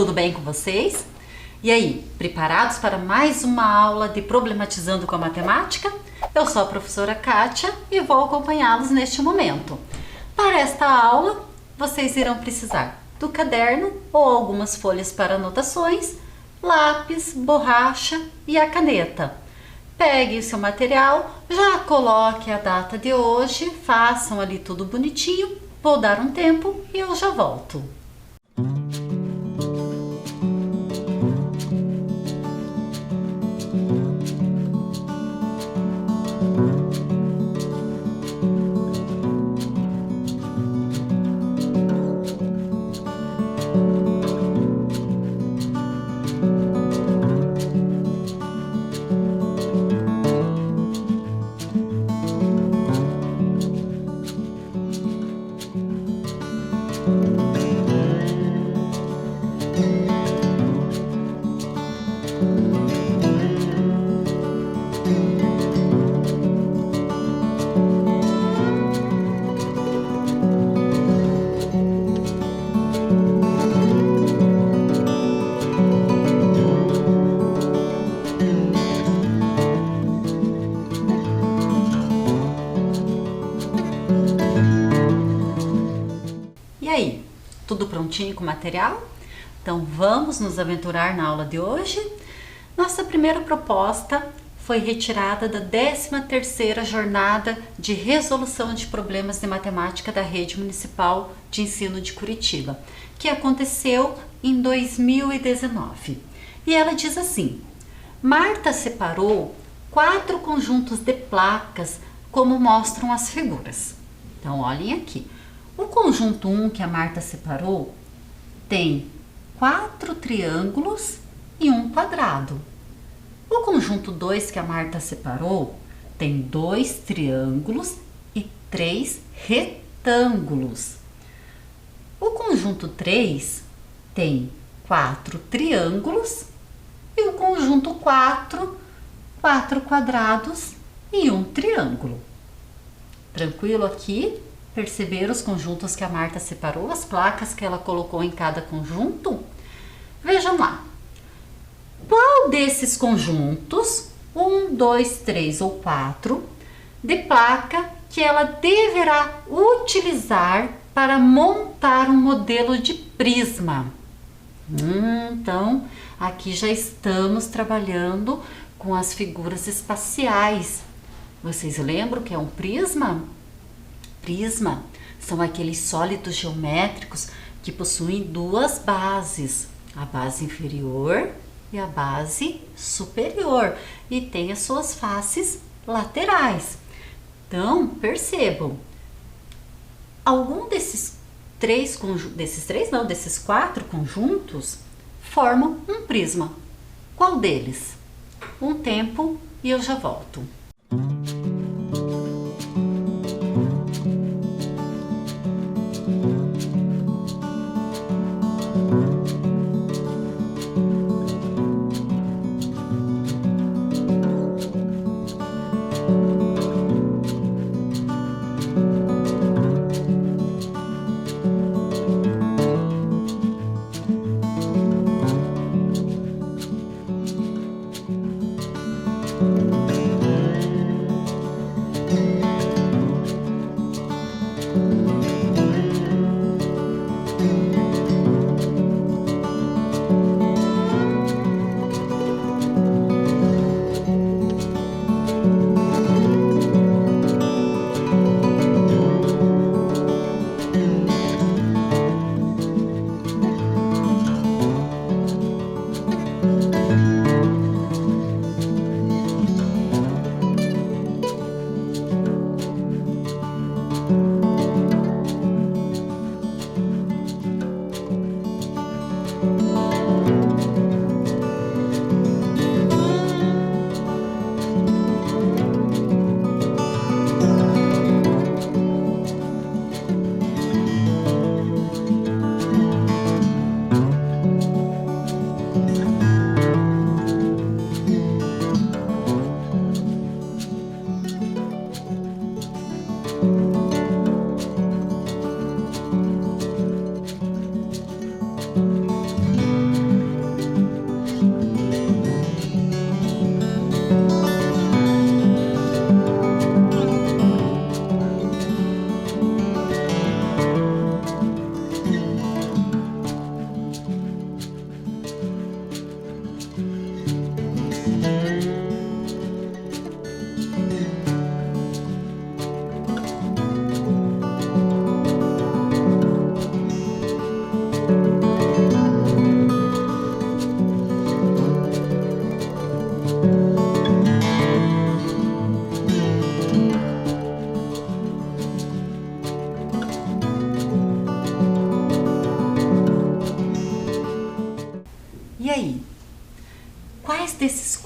Tudo bem com vocês? E aí, preparados para mais uma aula de Problematizando com a Matemática? Eu sou a professora Kátia e vou acompanhá-los neste momento. Para esta aula, vocês irão precisar do caderno ou algumas folhas para anotações, lápis, borracha e a caneta. Pegue o seu material, já coloque a data de hoje, façam ali tudo bonitinho. Vou dar um tempo e eu já volto. E aí, tudo prontinho com o material? Então vamos nos aventurar na aula de hoje? Nossa primeira proposta foi retirada da 13ª Jornada de Resolução de Problemas de Matemática da Rede Municipal de Ensino de Curitiba, que aconteceu em 2019. E ela diz assim: Marta separou 4 conjuntos de placas como mostram as figuras. Então olhem aqui. O conjunto 1 que a Marta separou tem 4 triângulos e um quadrado. O conjunto 2 que a Marta separou tem 2 triângulos e 3 retângulos. O conjunto 3 tem 4 triângulos e o conjunto 4, 4 quadrados e um triângulo. Tranquilo aqui? Perceberam os conjuntos que a Marta separou, as placas que ela colocou em cada conjunto? Vejam lá. Qual desses conjuntos, 1, 2, 3 ou 4, de placa que ela deverá utilizar para montar um modelo de prisma? Então, aqui já estamos trabalhando com as figuras espaciais. Vocês lembram que é um prisma? Prisma são aqueles sólidos geométricos que possuem 2 bases, a base inferior e a base superior, e tem as suas faces laterais. Então, percebam, algum desses desses 4 conjuntos formam um prisma. Qual deles? Um tempo e eu já volto.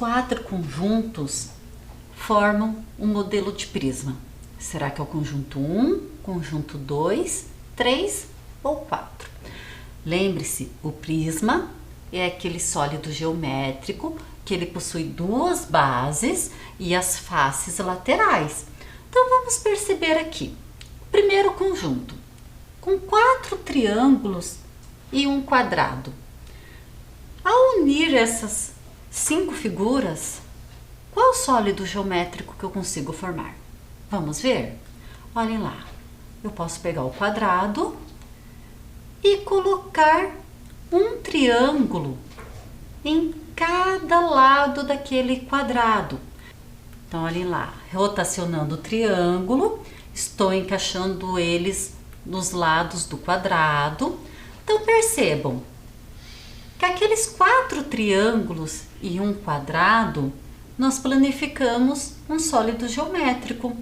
4 conjuntos formam um modelo de prisma? Será que é o conjunto 1, conjunto 2, 3 ou 4? Lembre-se, o prisma é aquele sólido geométrico que ele possui duas bases e as faces laterais. Então vamos perceber aqui. Primeiro conjunto, com 4 triângulos e um quadrado. Ao unir essas 5 figuras, qual sólido geométrico que eu consigo formar? Vamos ver? Olhem lá, eu posso pegar o quadrado e colocar um triângulo em cada lado daquele quadrado. Então, olhem lá, rotacionando o triângulo, estou encaixando eles nos lados do quadrado. Então, percebam que aqueles 4 triângulos e um quadrado, nós planificamos um sólido geométrico.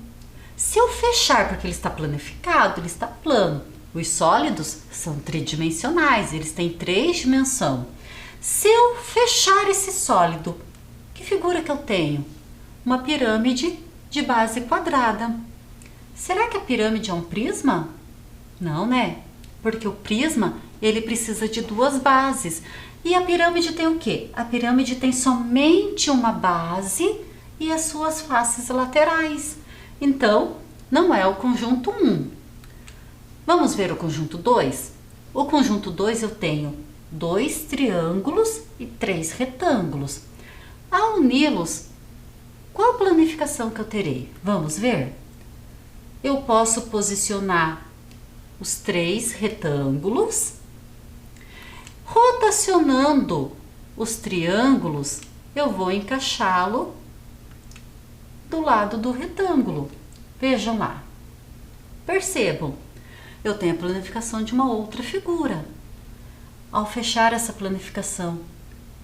Se eu fechar, porque ele está planificado, ele está plano. Os sólidos são tridimensionais, eles têm 3 dimensões. Se eu fechar esse sólido, que figura que eu tenho? Uma pirâmide de base quadrada. Será que a pirâmide é um prisma? Não, né? Porque o prisma, ele precisa de 2 bases. E a pirâmide tem o quê? A pirâmide tem somente uma base e as suas faces laterais. Então, não é o conjunto 1. Vamos ver o conjunto 2? O conjunto 2 eu tenho 2 triângulos e 3 retângulos. Ao uni-los, qual planificação que eu terei? Vamos ver? Eu posso posicionar os 3 retângulos. Rotacionando os triângulos, eu vou encaixá-lo do lado do retângulo. Vejam lá. Percebam, eu tenho a planificação de uma outra figura. Ao fechar essa planificação,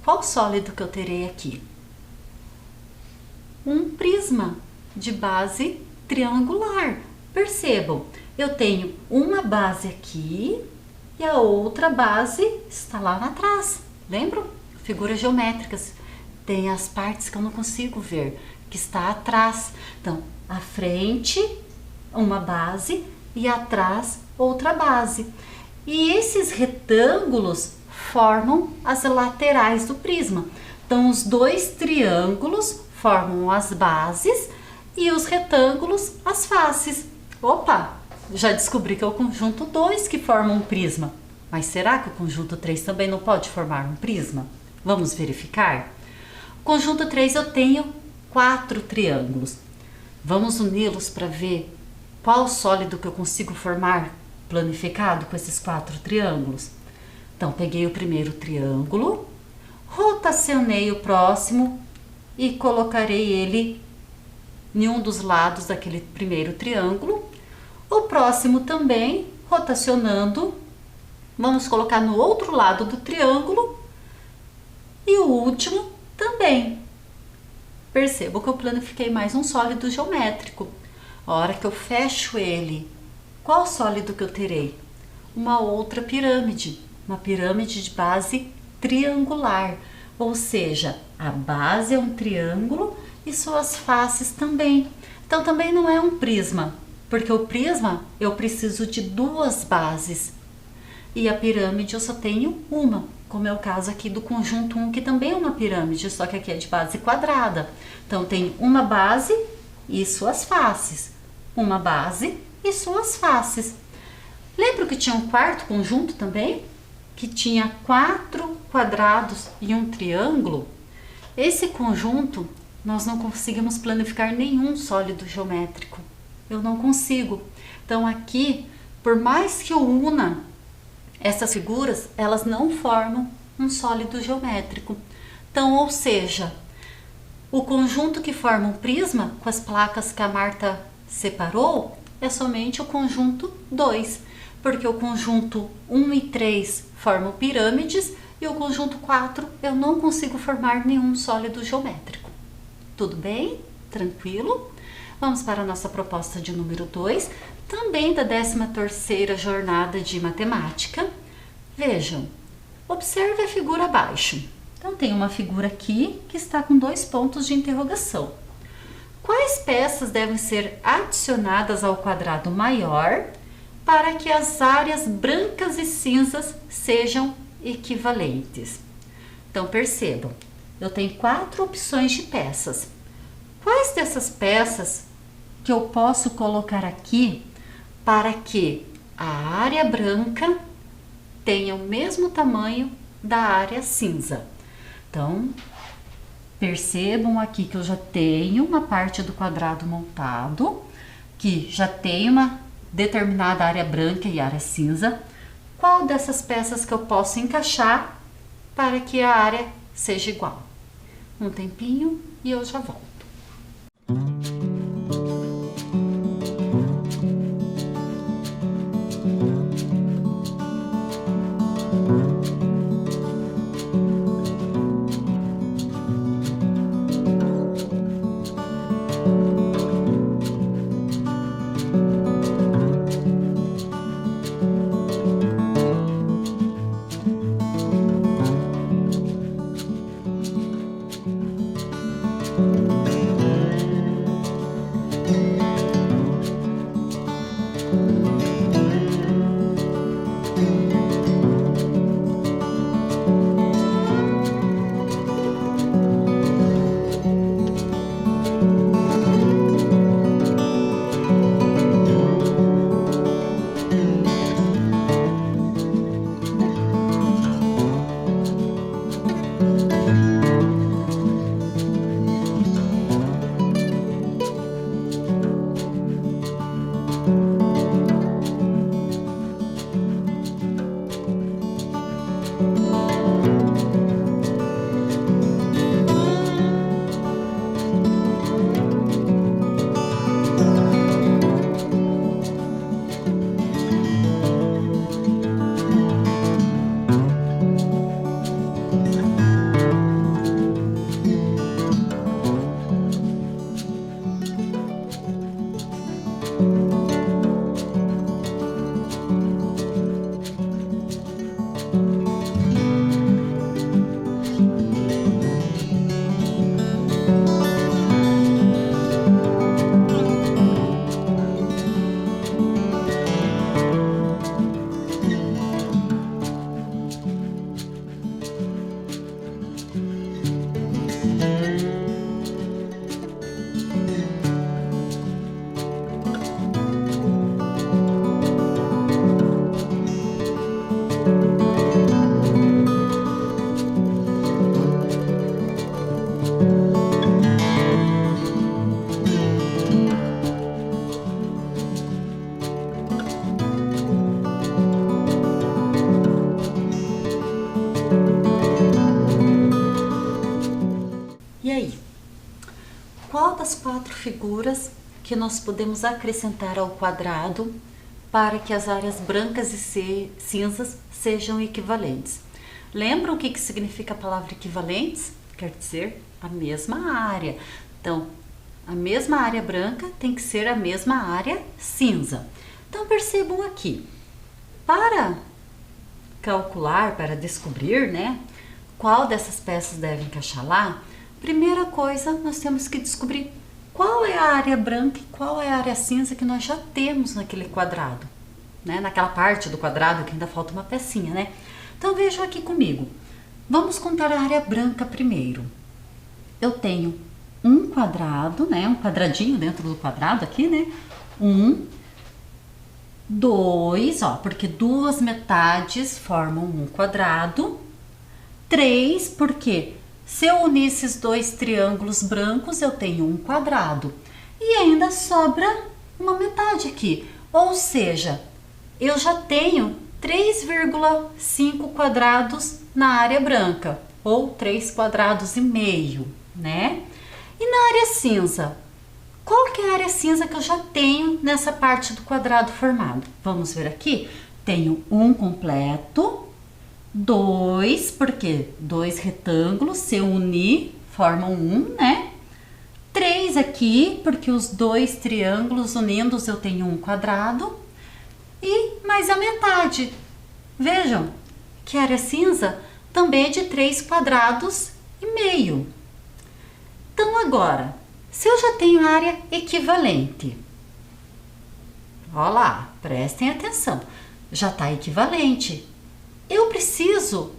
qual sólido que eu terei aqui? Um prisma de base triangular. Percebam, eu tenho uma base aqui e a outra base está lá atrás. Lembram? Figuras geométricas. Tem as partes que eu não consigo ver, que está atrás. Então, à frente, uma base e atrás, outra base. E esses retângulos formam as laterais do prisma. Então, os 2 triângulos formam as bases e os retângulos as faces. Opa! Já descobri que é o conjunto 2 que forma um prisma. Mas será que o conjunto 3 também não pode formar um prisma? Vamos verificar? O conjunto 3 eu tenho 4 triângulos. Vamos uni-los para ver qual sólido que eu consigo formar planificado com esses 4 triângulos. Então, peguei o primeiro triângulo, rotacionei o próximo e colocarei ele em um dos lados daquele primeiro triângulo. O próximo também, rotacionando, vamos colocar no outro lado do triângulo e o último também. Percebo que eu planifiquei mais um sólido geométrico. A hora que eu fecho ele, qual sólido que eu terei? Uma outra pirâmide, uma pirâmide de base triangular, ou seja, a base é um triângulo e suas faces também. Então também não é um prisma, porque o prisma eu preciso de 2 bases e a pirâmide eu só tenho uma, como é o caso aqui do conjunto 1, que também é uma pirâmide, só que aqui é de base quadrada. Então tem uma base e suas faces, uma base e suas faces. Lembra que tinha um quarto conjunto também? Que tinha 4 quadrados e um triângulo? Esse conjunto nós não conseguimos planificar nenhum sólido geométrico. Eu não consigo. Então aqui, por mais que eu una essas figuras, elas não formam um sólido geométrico. Então, ou seja, o conjunto que forma um prisma, com as placas que a Marta separou, é somente o conjunto 2, porque o conjunto 1 e 3 formam pirâmides e o conjunto 4 eu não consigo formar nenhum sólido geométrico. Tudo bem? Tranquilo? Vamos para a nossa proposta de número 2, também da 13ª jornada de matemática. Vejam, observe a figura abaixo. Então, tem uma figura aqui que está com 2 pontos de interrogação. Quais peças devem ser adicionadas ao quadrado maior para que as áreas brancas e cinzas sejam equivalentes? Então, percebam, eu tenho 4 opções de peças. Quais dessas peças que eu posso colocar aqui para que a área branca tenha o mesmo tamanho da área cinza? Então, percebam aqui que eu já tenho uma parte do quadrado montado, que já tem uma determinada área branca e área cinza. Qual dessas peças que eu posso encaixar para que a área seja igual? Um tempinho e eu já volto. E aí, qual das 4 figuras que nós podemos acrescentar ao quadrado para que as áreas brancas e cinzas sejam equivalentes? Lembram o que significa a palavra equivalentes? Quer dizer a mesma área. Então, a mesma área branca tem que ser a mesma área cinza. Então, percebam aqui, para calcular, para descobrir, né, qual dessas peças deve encaixar lá, primeira coisa, nós temos que descobrir qual é a área branca e qual é a área cinza que nós já temos naquele quadrado, né? Naquela parte do quadrado que ainda falta uma pecinha, né? Então vejam aqui comigo. Vamos contar a área branca primeiro. Eu tenho um quadrado, né? Um quadradinho dentro do quadrado aqui, né? 1, 2, ó, porque 2 metades formam um quadrado. 3, porque se eu unir esses 2 triângulos brancos, eu tenho um quadrado. E ainda sobra uma metade aqui. Ou seja, eu já tenho 3,5 quadrados na área branca. Ou 3 quadrados e meio, né? E na área cinza? Qual que é a área cinza que eu já tenho nessa parte do quadrado formado? Vamos ver aqui. Tenho um completo. 2, porque 2 retângulos, se eu unir, formam um, né? 3 aqui, porque os 2 triângulos unidos eu tenho um quadrado. E mais a metade. Vejam que a área cinza também é de 3,5 quadrados. Então agora, se eu já tenho área equivalente, olha lá, prestem atenção, já está equivalente. Eu preciso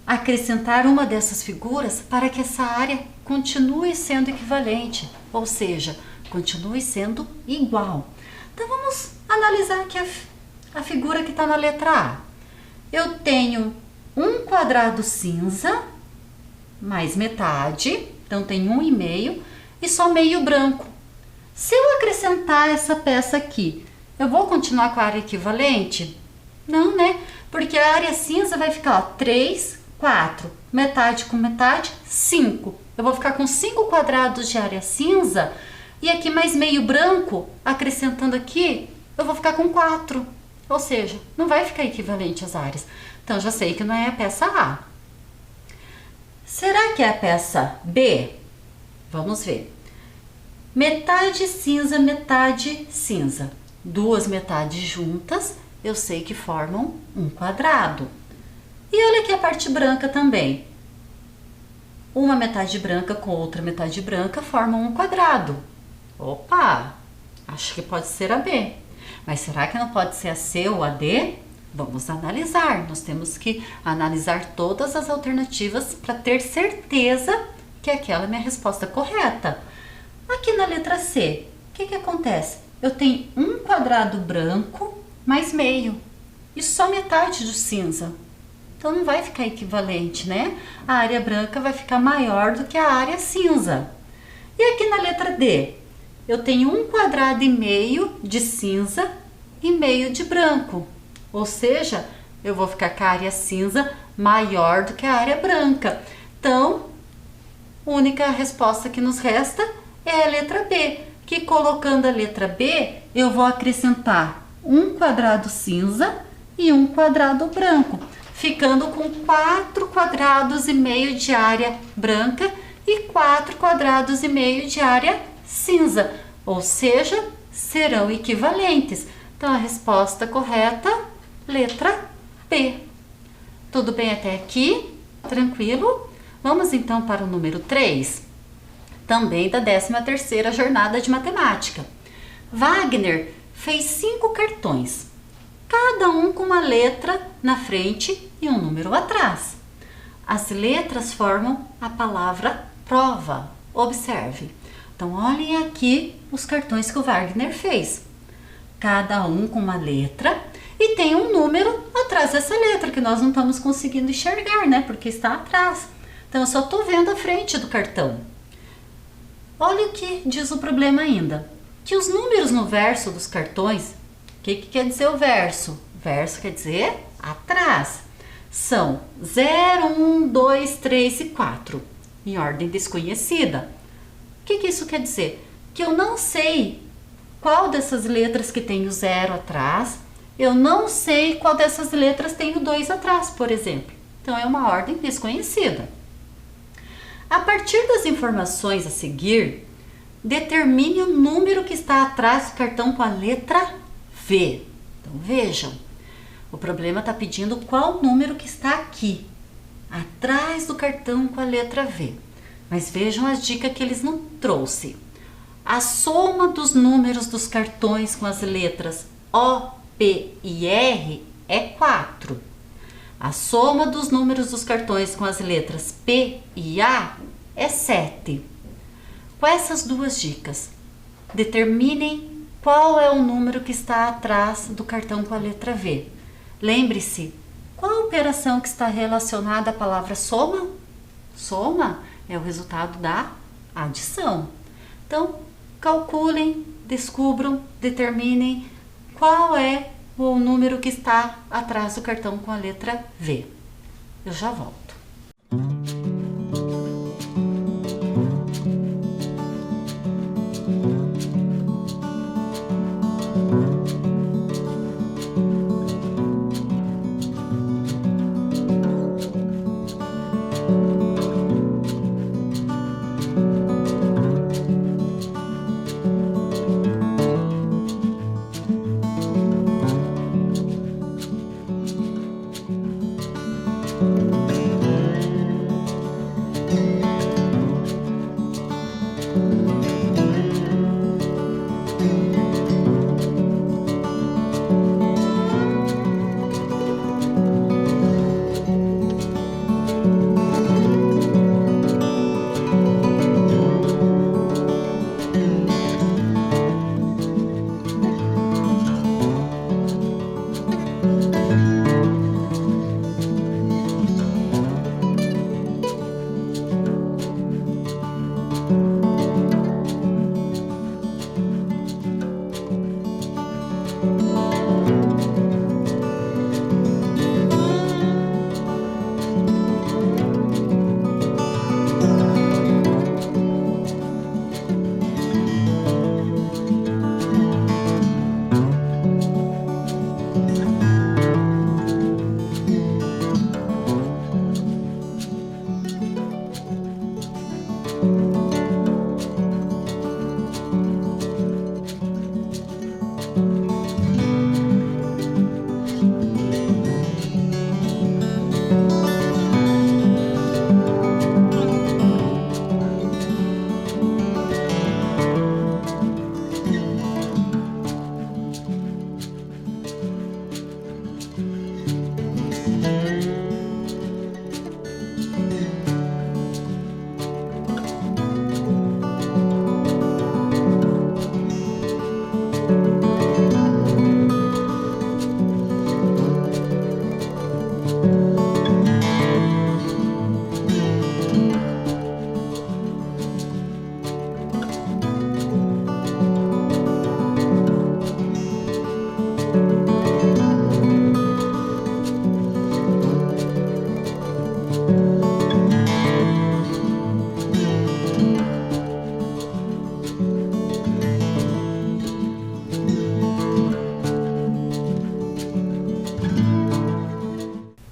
acrescentar uma dessas figuras para que essa área continue sendo equivalente, ou seja, continue sendo igual. Então vamos analisar aqui a figura que está na letra A. Eu tenho 1 quadrado cinza mais metade, então tem 1,5 e só meio branco. Se eu acrescentar essa peça aqui, eu vou continuar com a área equivalente? Não, né? Porque a área cinza vai ficar, ó, 3, 4, metade com metade, 5. Eu vou ficar com 5 quadrados de área cinza e aqui mais meio branco, acrescentando aqui, eu vou ficar com 4. Ou seja, não vai ficar equivalente as áreas. Então, já sei que não é a peça A. Será que é a peça B? Vamos ver. Metade cinza, metade cinza. Duas metades juntas, eu sei que formam um quadrado. E olha aqui a parte branca também. Uma metade branca com outra metade branca formam um quadrado. Opa, acho que pode ser a B. Mas será que não pode ser a C ou a D? Vamos analisar. Nós temos que analisar todas as alternativas para ter certeza que aquela é a minha resposta correta. Aqui na letra C, o que acontece? Eu tenho 1 quadrado branco mais meio e só metade do cinza. Então não vai ficar equivalente, né? A área branca vai ficar maior do que a área cinza. E aqui na letra D, eu tenho 1 quadrado e meio de cinza e meio de branco. Ou seja, eu vou ficar com a área cinza maior do que a área branca. Então, a única resposta que nos resta é a letra B, que colocando a letra B, eu vou acrescentar 1 quadrado cinza e 1 quadrado branco, ficando com 4 quadrados e meio de área branca e 4 quadrados e meio de área cinza, ou seja, serão equivalentes. Então, a resposta correta, letra B. Tudo bem até aqui? Tranquilo? Vamos então para o número 3, também da 13ª jornada de matemática. Wagner fez 5 cartões, cada um com uma letra na frente e um número atrás. As letras formam a palavra prova. Observe. Então, olhem aqui os cartões que o Wagner fez. Cada um com uma letra e tem um número atrás dessa letra que nós não estamos conseguindo enxergar, né? Porque está atrás. Então, eu só estou vendo a frente do cartão. Olha o que diz o problema ainda. Que os números no verso dos cartões, o que quer dizer o verso? Verso quer dizer atrás. São 0, 1, 2, 3 e 4, em ordem desconhecida. O que isso quer dizer? Que eu não sei qual dessas letras que tem o 0 atrás, eu não sei qual dessas letras tem o 2 atrás, por exemplo. Então, é uma ordem desconhecida. A partir das informações a seguir, determine o número que está atrás do cartão com a letra V. Então, vejam, o problema está pedindo qual número que está aqui, atrás do cartão com a letra V. Mas vejam as dicas que eles não trouxeram. A soma dos números dos cartões com as letras O, P e R é 4. A soma dos números dos cartões com as letras P e A é 7. Com essas duas dicas, determinem qual é o número que está atrás do cartão com a letra V. Lembre-se, qual a operação que está relacionada à palavra soma? Soma é o resultado da adição. Então, calculem, descubram, determinem qual é o número que está atrás do cartão com a letra V. Eu já volto.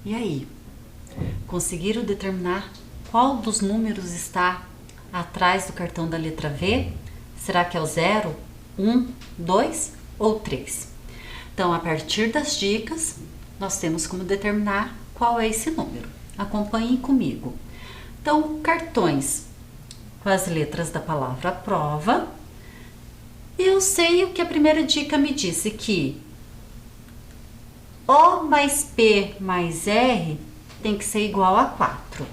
E aí, conseguiram determinar qual dos números está atrás do cartão da letra V? Será que é o 0, 1, 2 ou 3? Então, a partir das dicas, nós temos como determinar qual é esse número. Acompanhem comigo. Então, cartões com as letras da palavra prova. Eu sei o que a primeira dica me disse, que O mais P mais R tem que ser igual a 4.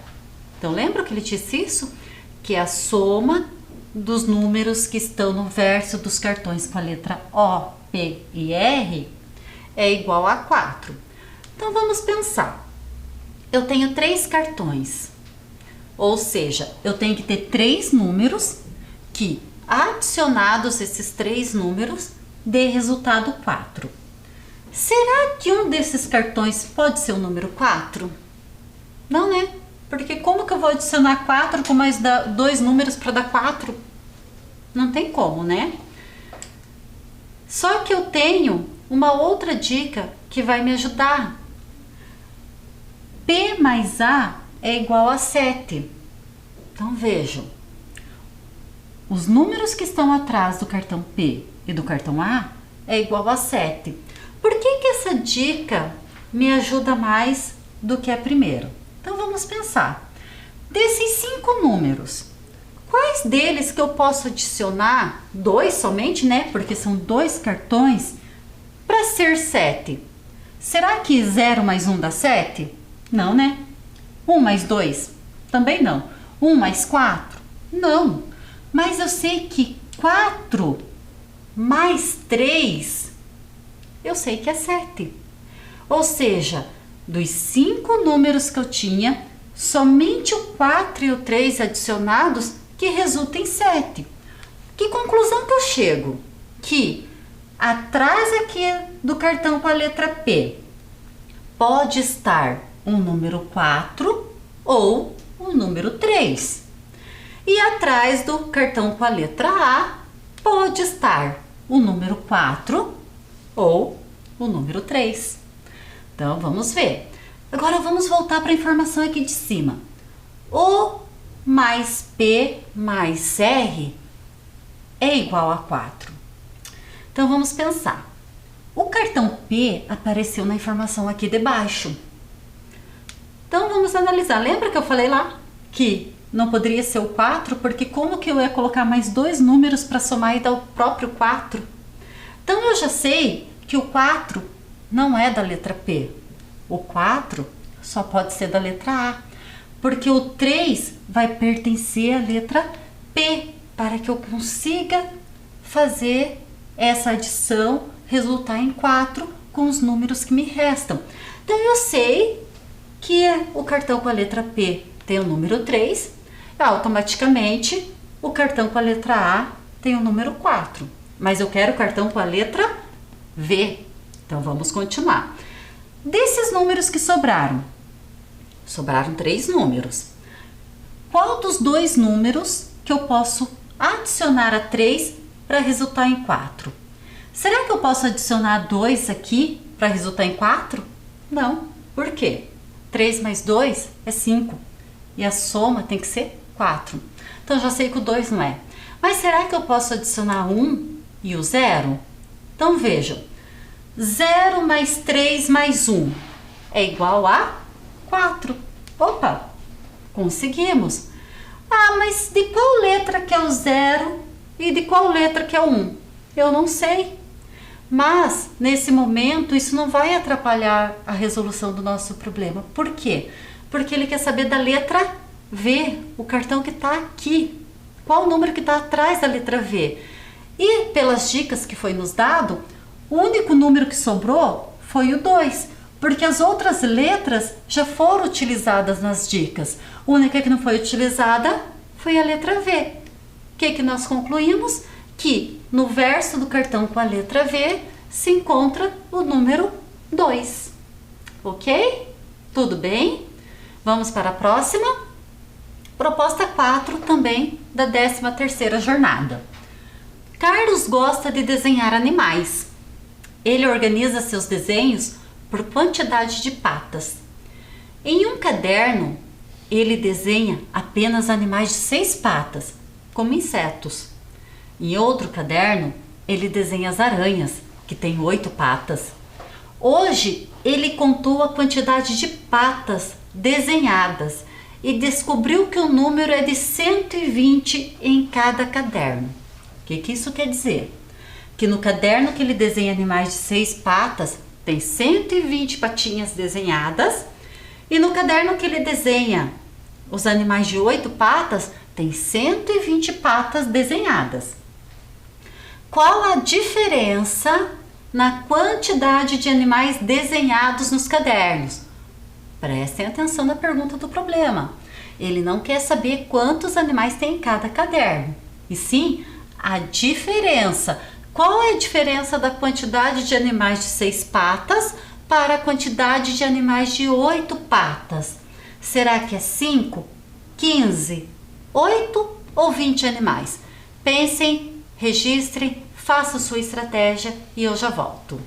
Então, lembra que ele disse isso? Que é a soma dos números que estão no verso dos cartões com a letra O, P e R é igual a 4. Então, vamos pensar. Eu tenho 3 cartões, ou seja, eu tenho que ter 3 números que, adicionados esses 3 números, dê resultado 4. Será que um desses cartões pode ser o número 4? Não, né? Porque como que eu vou adicionar 4 com mais 2 números para dar 4? Não tem como, né? Só que eu tenho uma outra dica que vai me ajudar. P mais A é igual a 7. Então, vejam. Os números que estão atrás do cartão P e do cartão A é igual a 7. Por que essa dica me ajuda mais do que a primeira? Então, vamos pensar. Desses 5 números, quais deles que eu posso adicionar? 2 somente, né? Porque são 2 cartões, para ser 7. Será que 0 mais 1 dá 7? Não, né? 1 mais 2? Também não. 1 mais 4? Não. Mas eu sei que 4 mais 3, eu sei que é 7. Ou seja, dos 5 números que eu tinha, somente o 4 e o 3 adicionados que resultam em 7. Que conclusão que eu chego? Que atrás aqui do cartão com a letra P pode estar um número 4 ou o número 3. E atrás do cartão com a letra A pode estar o número 4 ou o número 3. Então, vamos ver. Agora, vamos voltar para a informação aqui de cima. O mais P mais R é igual a 4. Então, vamos pensar. O cartão P apareceu na informação aqui de baixo. Então, vamos analisar. Lembra que eu falei lá que não poderia ser o 4, porque como que eu ia colocar mais dois números para somar e dar o próprio 4? Então eu já sei que o 4 não é da letra P. O 4 só pode ser da letra A, porque o 3 vai pertencer à letra P, para que eu consiga fazer essa adição resultar em 4 com os números que me restam. Então eu sei que o cartão com a letra P tem o número 3, automaticamente o cartão com a letra A tem o número 4, mas eu quero o cartão com a letra V. Então vamos continuar. Desses números que sobraram 3 números. Qual dos dois números que eu posso adicionar a 3 para resultar em 4? Será que eu posso adicionar 2 aqui para resultar em 4? Não. Por quê? 3 mais 2 é 5. E a soma tem que ser 4. Então já sei que o 2 não é. Mas será que eu posso adicionar 1 e o 0? Então vejam. 0 mais 3 mais 1 é igual a 4. Opa! Conseguimos. Ah, mas de qual letra que é o 0 e de qual letra que é o 1? Eu não sei. Mas, nesse momento, isso não vai atrapalhar a resolução do nosso problema. Por quê? Porque ele quer saber da letra V, o cartão que está aqui. Qual o número que está atrás da letra V? E, pelas dicas que foi nos dado, o único número que sobrou foi o 2, porque as outras letras já foram utilizadas nas dicas. A única que não foi utilizada foi a letra V. O que nós concluímos? Que no verso do cartão com a letra V se encontra o número 2. Ok? Tudo bem? Vamos para a próxima. Proposta 4 também da 13ª jornada. Carlos gosta de desenhar animais. Ele organiza seus desenhos por quantidade de patas. Em um caderno, ele desenha apenas animais de 6 patas, como insetos. Em outro caderno, ele desenha as aranhas, que têm 8 patas. Hoje, ele contou a quantidade de patas desenhadas e descobriu que o número é de 120 em cada caderno. O que isso quer dizer? Que no caderno que ele desenha animais de 6 patas, tem 120 patinhas desenhadas, e no caderno que ele desenha os animais de 8 patas, tem 120 patas desenhadas. Qual a diferença na quantidade de animais desenhados nos cadernos? Prestem atenção na pergunta do problema. Ele não quer saber quantos animais tem em cada caderno, e sim a diferença. Qual é a diferença da quantidade de animais de 6 patas para a quantidade de animais de 8 patas? Será que é 5, 15, 8 ou 20 animais? Pensem, registrem, façam sua estratégia e eu já volto.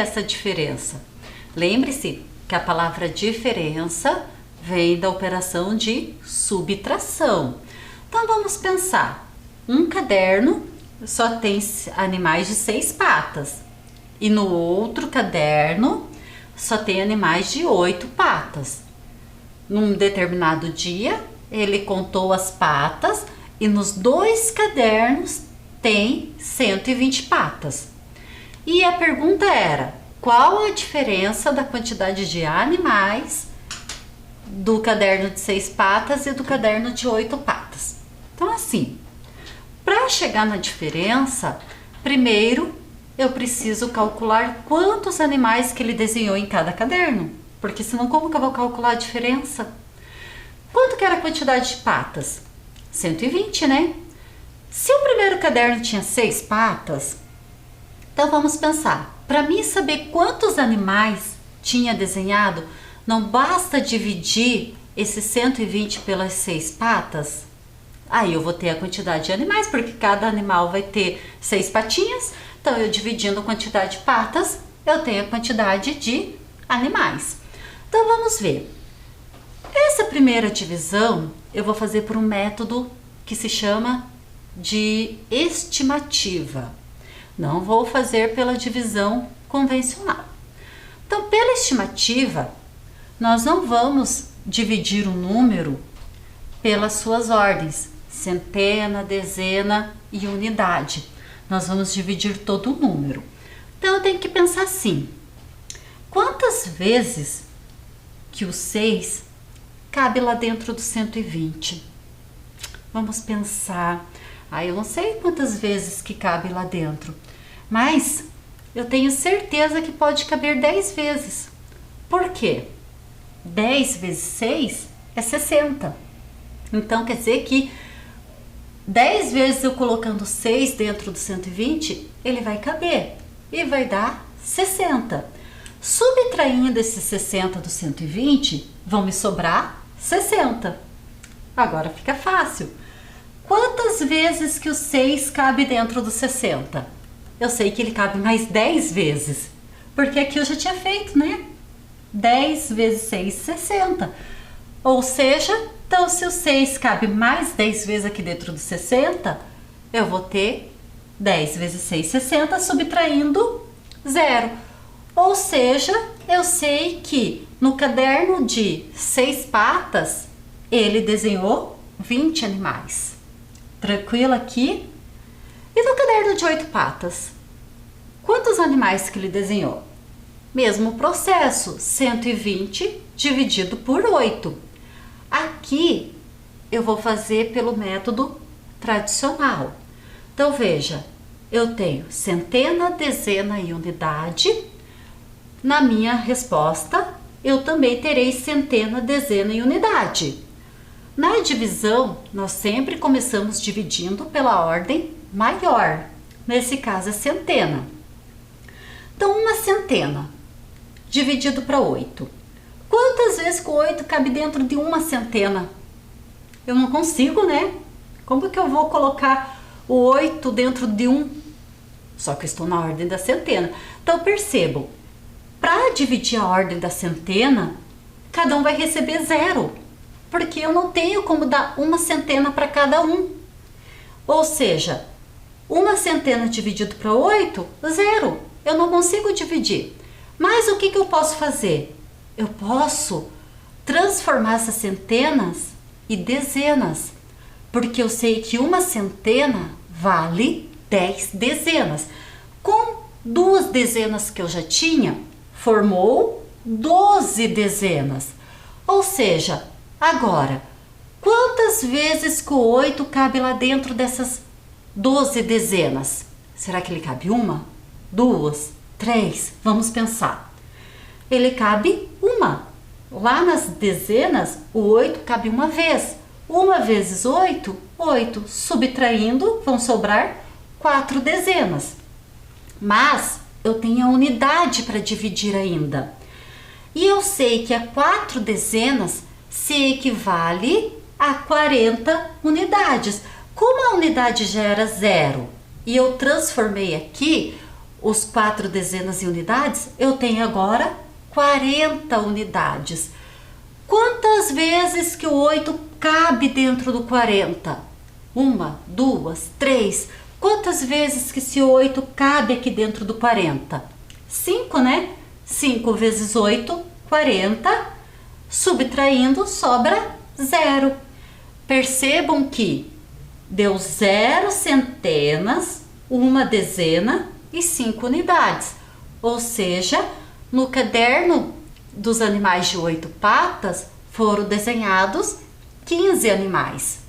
essa diferença? Lembre-se que a palavra diferença vem da operação de subtração. Então vamos pensar, um caderno só tem animais de 6 patas e no outro caderno só tem animais de 8 patas. Num determinado dia ele contou as patas e nos 2 cadernos tem 120 patas. E a pergunta era, qual a diferença da quantidade de animais do caderno de 6 patas e do caderno de 8 patas? Então assim, para chegar na diferença, primeiro eu preciso calcular quantos animais que ele desenhou em cada caderno, porque senão como que eu vou calcular a diferença? Quanto que era a quantidade de patas? 120, né? Se o primeiro caderno tinha 6 patas, então vamos pensar, para mim saber quantos animais tinha desenhado, não basta dividir esses 120 pelas 6 patas? Aí eu vou ter a quantidade de animais, porque cada animal vai ter 6 patinhas, então eu dividindo a quantidade de patas, eu tenho a quantidade de animais. Então vamos ver. Essa primeira divisão eu vou fazer por um método que se chama de estimativa. Não vou fazer pela divisão convencional. Então, pela estimativa, nós não vamos dividir o número pelas suas ordens, centena, dezena e unidade. Nós vamos dividir todo o número. Então, eu tenho que pensar assim, quantas vezes que o 6 cabe lá dentro do 120? Vamos pensar. Eu não sei quantas vezes que cabe lá dentro, mas eu tenho certeza que pode caber 10 vezes. Por quê? 10 vezes 6 é 60. Então quer dizer que 10 vezes eu colocando 6 dentro do 120, ele vai caber e vai dar 60. Subtraindo esses 60 do 120, vão me sobrar 60. Agora fica fácil. Quantas vezes que o 6 cabe dentro do 60? Eu sei que ele cabe mais 10 vezes, porque aqui eu já tinha feito, né? 10 vezes 6, 60. Ou seja, então se o 6 cabe mais 10 vezes aqui dentro do 60, eu vou ter 10 vezes 6, 60, subtraindo 0. Ou seja, eu sei que no caderno de 6 patas, ele desenhou 20 animais. Tranquilo aqui? E no caderno de 8 patas? Quantos animais que ele desenhou? Mesmo processo, 120 dividido por 8. Aqui eu vou fazer pelo método tradicional. Então veja, eu tenho centena, dezena e unidade. Na minha resposta, eu também terei centena, dezena e unidade. Na divisão, nós sempre começamos dividindo pela ordem maior. Nesse caso é centena. Então, uma centena dividido para 8. Quantas vezes que o 8 cabe dentro de uma centena? Eu não consigo, né? Como que eu vou colocar o 8 dentro de um? Só que eu estou na ordem da centena. Então, percebam, para dividir a ordem da centena, cada um vai receber 0. Porque eu não tenho como dar uma centena para cada um. Ou seja, uma centena dividido para 8, 0. Eu não consigo dividir. Mas o que eu posso fazer? Eu posso transformar essas centenas em dezenas. Porque eu sei que uma centena vale 10 dezenas. Com 2 dezenas que eu já tinha, formou 12 dezenas. Ou seja, agora, quantas vezes que o 8 cabe lá dentro dessas 12 dezenas? Será que ele cabe 1, 2, 3? Vamos pensar. Ele cabe 1. Lá nas dezenas, o 8 cabe uma vez. 1 vezes 8, 8. Subtraindo, vão sobrar 4 dezenas. Mas eu tenho a unidade para dividir ainda. E eu sei que a 4 dezenas se equivale a 40 unidades. Como a unidade já era 0 e eu transformei aqui, os 4 dezenas e unidades, eu tenho agora 40 unidades. Quantas vezes que o 8 cabe dentro do 40? 1, 2, 3. Quantas vezes que esse 8 cabe aqui dentro do 40? 5, né? 5 vezes 8, 40. Subtraindo, sobra 0. Percebam que deu 0 centenas, 1 dezena e 5 unidades. Ou seja, no caderno dos animais de 8 patas foram desenhados 15 animais.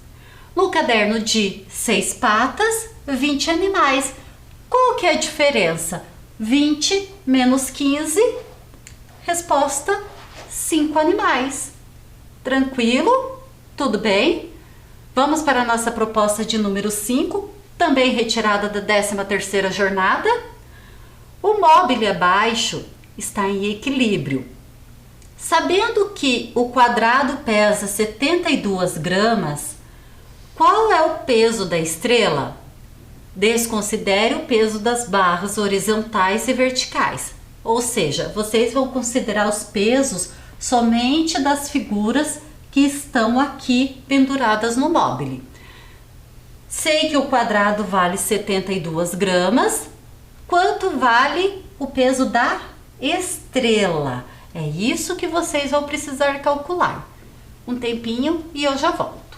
No caderno de 6 patas, 20 animais. Qual que é a diferença? 20 menos 15, resposta 5 animais. Tranquilo? Tudo bem? Vamos para a nossa proposta de número 5, também retirada da 13ª jornada. O móvel abaixo está em equilíbrio. Sabendo que o quadrado pesa 72 gramas, qual é o peso da estrela? Desconsidere o peso das barras horizontais e verticais. Ou seja, vocês vão considerar os pesos somente das figuras que estão aqui penduradas no móvel. Sei que o quadrado vale 72 gramas. Quanto vale o peso da estrela? É isso que vocês vão precisar calcular. Um tempinho e eu já volto.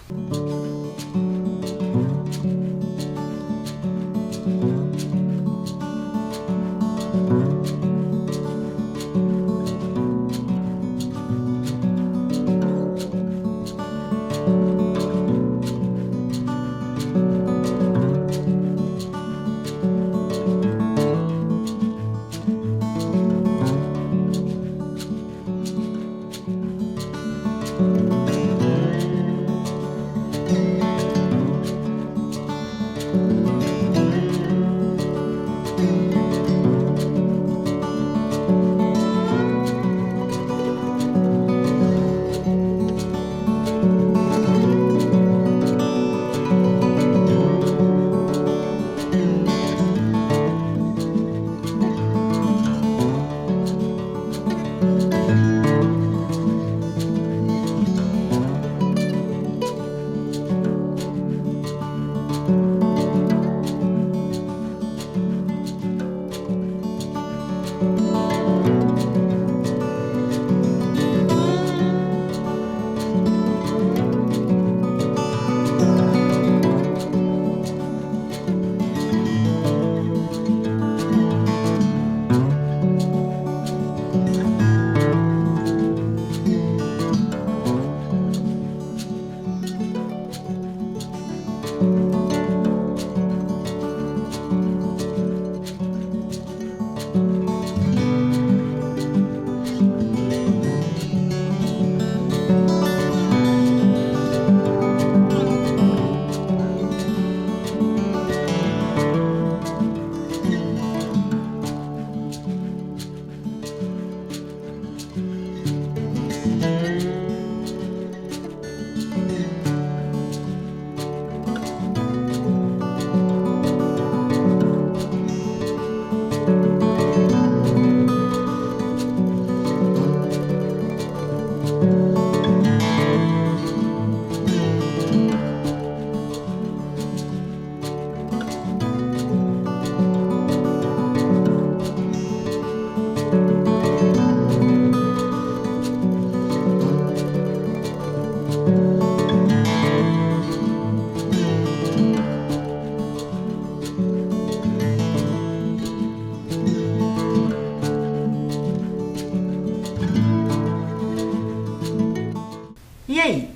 E aí,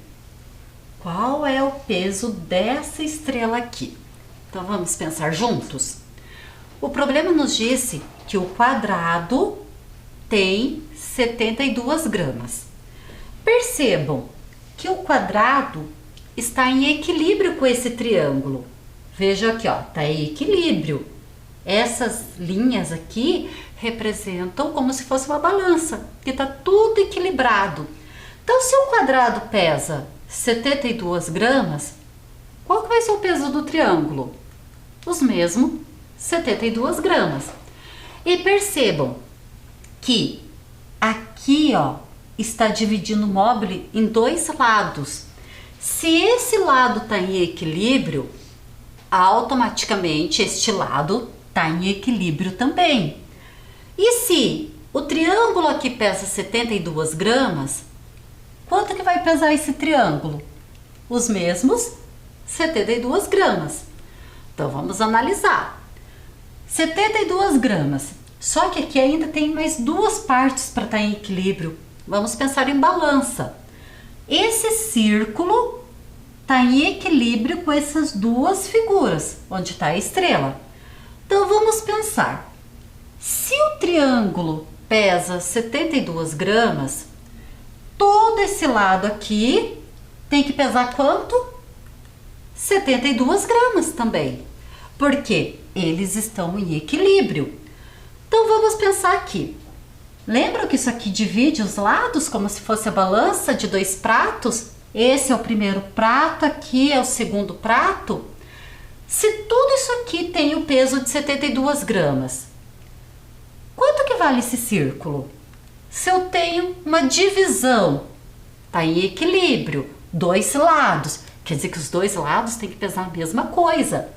qual é o peso dessa estrela aqui? Então vamos pensar juntos? O problema nos disse que o quadrado tem 72 gramas. Percebam que o quadrado está em equilíbrio com esse triângulo. Veja aqui, ó, tá em equilíbrio. Essas linhas aqui representam como se fosse uma balança, que tá tudo equilibrado. Então, se o quadrado pesa 72 gramas, qual que vai ser o peso do triângulo? Os mesmos 72 gramas. E percebam que aqui, ó, está dividindo o móvel em dois lados. Se esse lado está em equilíbrio, automaticamente este lado está em equilíbrio também. E se o triângulo aqui pesa 72 gramas, quanto que vai pesar esse triângulo? Os mesmos 72 gramas. Então vamos analisar. 72 gramas. Só que aqui ainda tem mais duas partes para estar em equilíbrio. Vamos pensar em balança. Esse círculo está em equilíbrio com essas duas figuras, onde está a estrela. Então vamos pensar. Se o triângulo pesa 72 gramas, todo esse lado aqui tem que pesar quanto? 72 gramas também, porque eles estão em equilíbrio. Então vamos pensar aqui. Lembram que isso aqui divide os lados como se fosse a balança de dois pratos? Esse é o primeiro prato, aqui é o segundo prato. Se tudo isso aqui tem o peso de 72 gramas, quanto que vale esse círculo? Se eu tenho uma divisão, está em equilíbrio, dois lados, quer dizer que os dois lados têm que pesar a mesma coisa.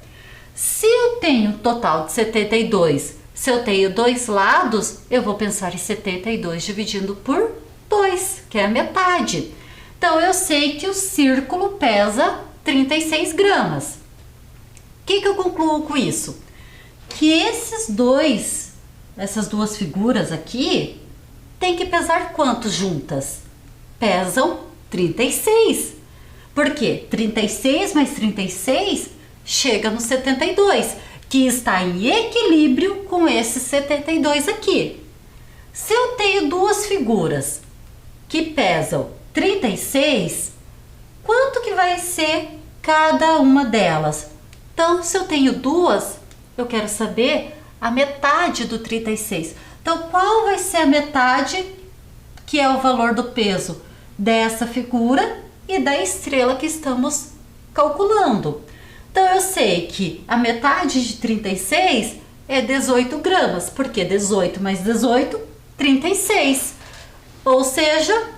Se eu tenho um total de 72, se eu tenho dois lados, eu vou pensar em 72 dividindo por 2, que é a metade. Então, eu sei que o círculo pesa 36 gramas. O que eu concluo com isso? Que essas duas figuras aqui, tem que pesar quanto juntas? Pesam 36. Por quê? 36 mais 36 chega no 72, que está em equilíbrio com esse 72 aqui. Se eu tenho duas figuras que pesam 36, quanto que vai ser cada uma delas? Então, se eu tenho duas, eu quero saber a metade do 36. Então, qual vai ser a metade, que é o valor do peso dessa figura e da estrela que estamos calculando? Então, eu sei que a metade de 36 é 18 gramas, porque 18 mais 18, 36. Ou seja,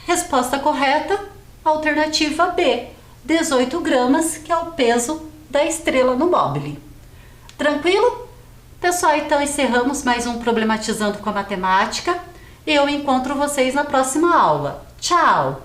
resposta correta, alternativa B, 18 gramas, que é o peso da estrela no móvel. Tranquilo? Pessoal, então encerramos mais um Problematizando com a Matemática. Eu encontro vocês na próxima aula. Tchau!